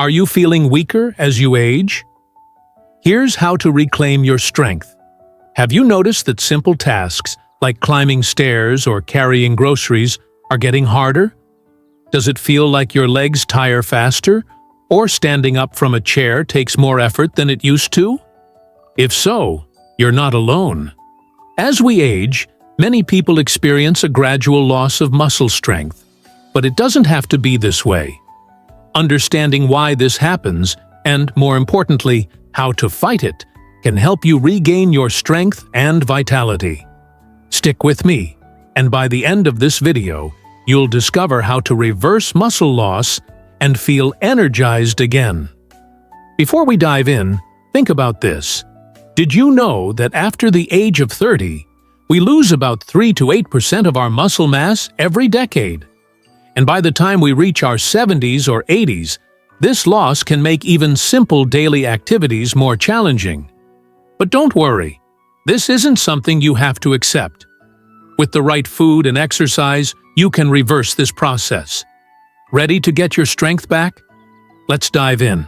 Are you feeling weaker as you age? Here's how to reclaim your strength. Have you noticed that simple tasks, like climbing stairs or carrying groceries, are getting harder? Does it feel like your legs tire faster, or standing up from a chair takes more effort than it used to? If so, you're not alone. As we age, many people experience a gradual loss of muscle strength, but it doesn't have to be this way. Understanding why this happens, and more importantly, how to fight it, can help you regain your strength and vitality. Stick with me, and by the end of this video, you'll discover how to reverse muscle loss and feel energized again. Before we dive in, think about this. Did you know that after the age of 30, we lose about 3 to 8% of our muscle mass every decade? And by the time we reach our 70s or 80s, this loss can make even simple daily activities more challenging. But don't worry, this isn't something you have to accept. With the right food and exercise, you can reverse this process. Ready to get your strength back? Let's dive in.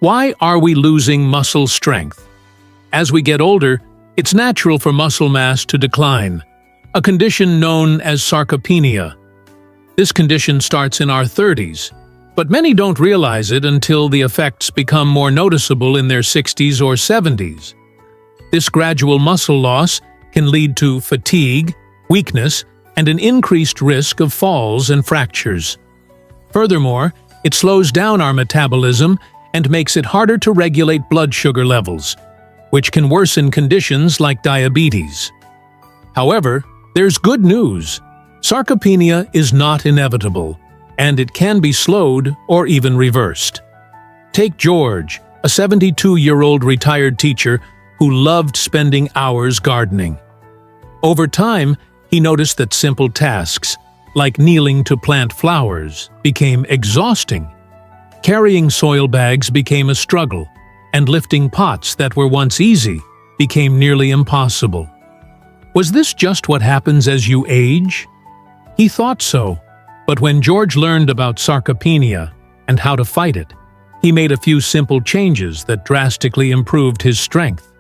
Why are we losing muscle strength? As we get older, it's natural for muscle mass to decline, a condition known as sarcopenia. This condition starts in our 30s, but many don't realize it until the effects become more noticeable in their 60s or 70s. This gradual muscle loss can lead to fatigue, weakness, and an increased risk of falls and fractures. Furthermore, it slows down our metabolism and makes it harder to regulate blood sugar levels, which can worsen conditions like diabetes. However, there's good news. Sarcopenia is not inevitable, and it can be slowed or even reversed. Take George, a 72-year-old retired teacher who loved spending hours gardening. Over time, he noticed that simple tasks, like kneeling to plant flowers, became exhausting. Carrying soil bags became a struggle, and lifting pots that were once easy became nearly impossible. Was this just what happens as you age? He thought so, but when George learned about sarcopenia and how to fight it, he made a few simple changes that drastically improved his strength.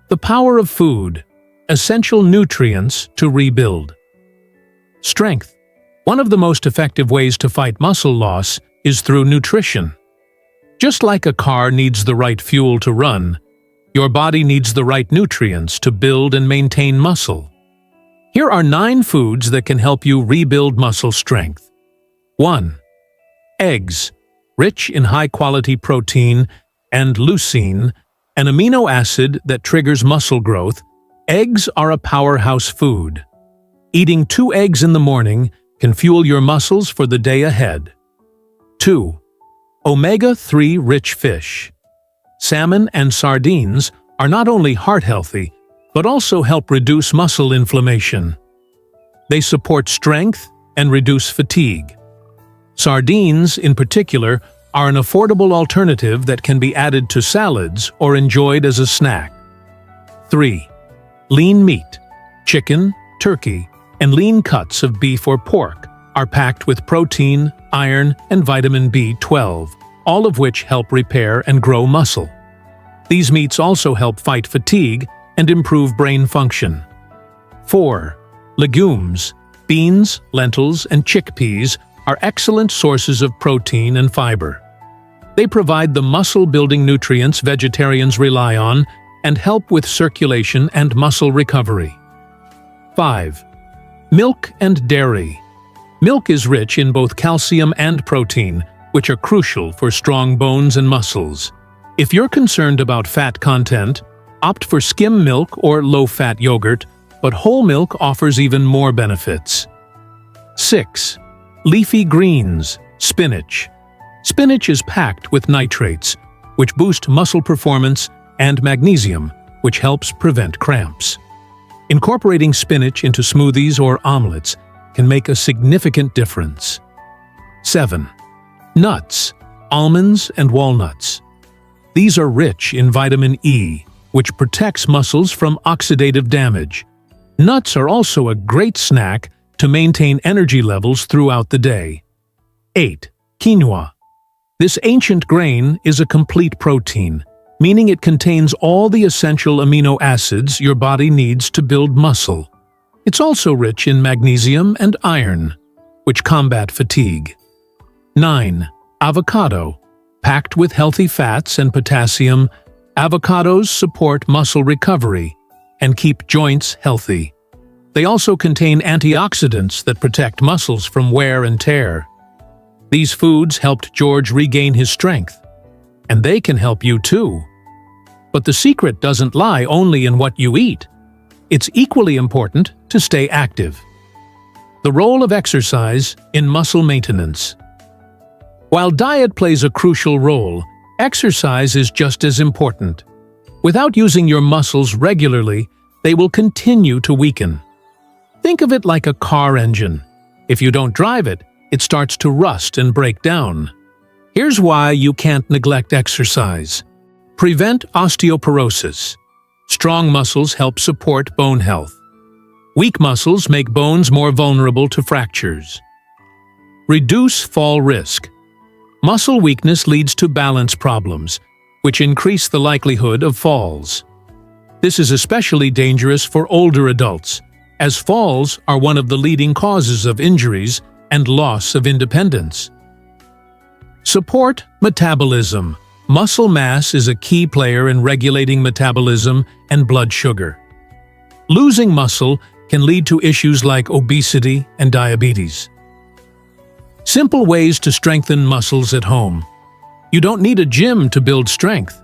The power of food, essential nutrients to rebuild. Strength. One of the most effective ways to fight muscle loss is through nutrition. Just like a car needs the right fuel to run, your body needs the right nutrients to build and maintain muscle. Here are 9 foods that can help you rebuild muscle strength. 1. Eggs. Rich in high-quality protein and leucine, an amino acid that triggers muscle growth, eggs are a powerhouse food. Eating 2 eggs in the morning can fuel your muscles for the day ahead. 2. Omega-3 rich fish. Salmon and sardines are not only heart-healthy, but also help reduce muscle inflammation. They support strength and reduce fatigue. Sardines, in particular, are an affordable alternative that can be added to salads or enjoyed as a snack. 3. Lean meat. Chicken, turkey, and lean cuts of beef or pork are packed with protein, iron, and vitamin B12, all of which help repair and grow muscle. These meats also help fight fatigue and improve brain function. 4. Legumes. Beans, lentils, and chickpeas are excellent sources of protein and fiber. They provide the muscle-building nutrients vegetarians rely on and help with circulation and muscle recovery. 5. Milk and dairy. Milk is rich in both calcium and protein, which are crucial for strong bones and muscles. If you're concerned about fat content, opt for skim milk or low-fat yogurt, but whole milk offers even more benefits. 6. Leafy greens. Spinach. Spinach is packed with nitrates, which boost muscle performance, and magnesium, which helps prevent cramps. Incorporating spinach into smoothies or omelets can make a significant difference. 7. Nuts. Almonds and walnuts. These are rich in vitamin E, which protects muscles from oxidative damage. Nuts are also a great snack to maintain energy levels throughout the day. 8. Quinoa. This ancient grain is a complete protein, meaning it contains all the essential amino acids your body needs to build muscle. It's also rich in magnesium and iron, which combat fatigue. 9. Avocado. Packed with healthy fats and potassium, avocados support muscle recovery and keep joints healthy. They also contain antioxidants that protect muscles from wear and tear. These foods helped George regain his strength, and they can help you too. But the secret doesn't lie only in what you eat. It's equally important to stay active. The role of exercise in muscle maintenance. While diet plays a crucial role, exercise is just as important. Without using your muscles regularly, they will continue to weaken. Think of it like a car engine. If you don't drive it, it starts to rust and break down. Here's why you can't neglect exercise. Prevent osteoporosis. Strong muscles help support bone health. Weak muscles make bones more vulnerable to fractures. Reduce fall risk. Muscle weakness leads to balance problems, which increase the likelihood of falls. This is especially dangerous for older adults, as falls are one of the leading causes of injuries and loss of independence. Support metabolism. Muscle mass is a key player in regulating metabolism and blood sugar. Losing muscle can lead to issues like obesity and diabetes. Simple ways to strengthen muscles at home. You don't need a gym to build strength.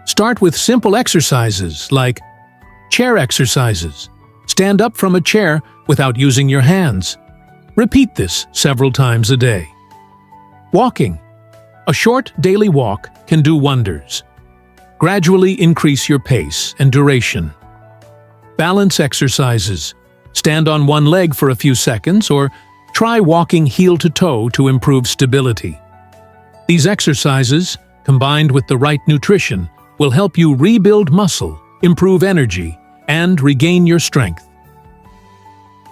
Start with simple exercises like chair exercises. Stand up from a chair without using your hands. Repeat this several times a day. Walking. A short daily walk can do wonders. Gradually increase your pace and duration. Balance exercises. Stand on one leg for a few seconds or try walking heel to toe to improve stability. These exercises, combined with the right nutrition, will help you rebuild muscle, improve energy, and regain your strength.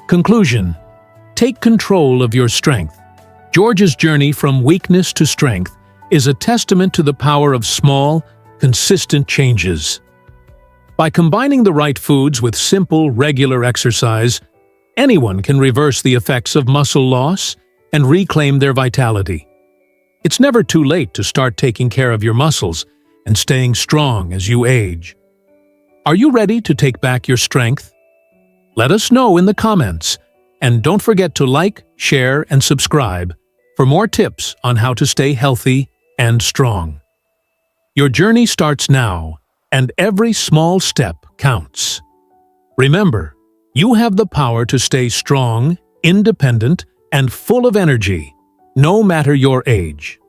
Conclusion. Take control of your strength. George's journey from weakness to strength is a testament to the power of small, consistent changes. By combining the right foods with simple, regular exercise, anyone can reverse the effects of muscle loss and reclaim their vitality. It's never too late to start taking care of your muscles and staying strong as you age. Are you ready to take back your strength? Let us know in the comments, and don't forget to like, share, and subscribe for more tips on how to stay healthy and strong. Your journey starts now, and every small step counts. Remember, you have the power to stay strong, independent, and full of energy, no matter your age.